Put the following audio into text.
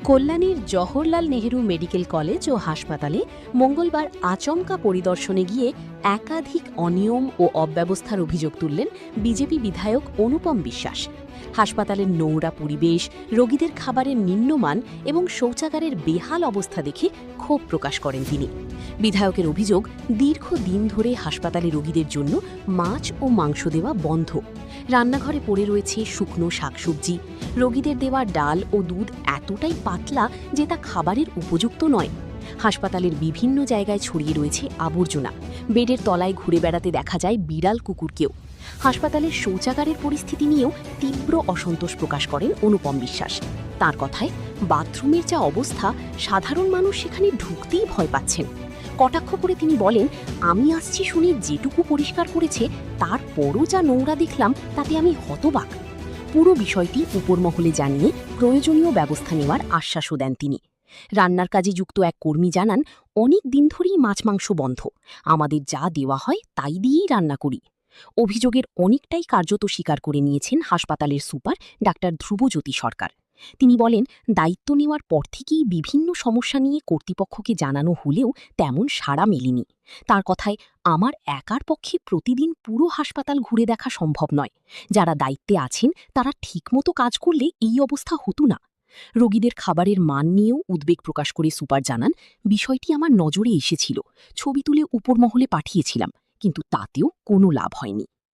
কল্যাণীর Jawaharlal Nehru medical college ও হাসপাতালে মঙ্গলবার আচমকা পরিদর্শনে গিয়ে একাধিক অনিয়ম ও অব্যবস্থার অভিযোগ তুললেন বিজেপি বিধায়ক অনুপম বিশ্বাস। হাসপাতালের নোংরা পরিবেশ, রোগীদের খাবারের নিম্নমান এবং শৌচাগারের বেহাল অবস্থা দেখে ক্ষোভ প্রকাশ করেন তিনি। বিধায়কের অভিযোগ, দীর্ঘদিন ধরে হাসপাতালে রোগীদের জন্য মাছ ও মাংস দেওয়া বন্ধ। রান্নাঘরে পড়ে রয়েছে শুকনো শাকসবজি। রোগীদের দেওয়া ডাল ও দুধ এতটাই পাতলা যে তা খাবারের উপযুক্ত নয়। হাসপাতালের বিভিন্ন জায়গায় ছড়িয়ে রয়েছে আবর্জনা। বেডের তলায় ঘুরে বেড়াতে দেখা যায় বিড়াল কুকুরকেও। হাসপাতালের শৌচাগারের পরিস্থিতি নিয়েও তীব্র অসন্তোষ প্রকাশ করেন অনুপম বিশ্বাস। তার কথায়, বাথরুমের যা অবস্থা, সাধারণ মানুষ সেখানে ঢুকতেই ভয় পাচ্ছেন। কটাক্ষ করে তিনি বলেন, আমি আসছি শুনে যেটুকু পরিষ্কার করেছে তারপরও যা নোংরা দেখলাম তাতে আমি হতবাক। পুরো বিষয়টি উপরমহলে জানিয়ে প্রয়োজনীয় ব্যবস্থা নেওয়ার আশ্বাসও দেন তিনি। রান্নার কাজে যুক্ত এক কর্মী জানান, অনেক দিন ধরেই মাছ মাংস বন্ধ, আমাদের যা দেওয়া হয় তাই দিয়েই রান্না করি। অভিযোগের অনেকটাই কার্যত স্বীকার করে নিয়েছেন হাসপাতালের সুপার ডাক্তার ধ্রুবজ্যোতি সরকার। তিনি বলেন, দায়িত্ব নেওয়ার পর থেকেই বিভিন্ন সমস্যা নিয়ে কর্তৃপক্ষকে জানানো হলেও তেমন সাড়া মেলেনি। তার কথায়, আমার একার পক্ষে প্রতিদিন পুরো হাসপাতাল ঘুরে দেখা সম্ভব নয়। যারা দায়িত্বে আছেন তারা ঠিকমতো কাজ করলে এই অবস্থা হতো না। রোগীদের খাবারের মান নিয়েও উদ্বেগ প্রকাশ করে সুপার জানান, বিষয়টি আমার নজরে এসেছিল, ছবি তুলে উপরমহলে পাঠিয়েছিলাম, কিন্তু তাতেও কোনো লাভ হয়নি।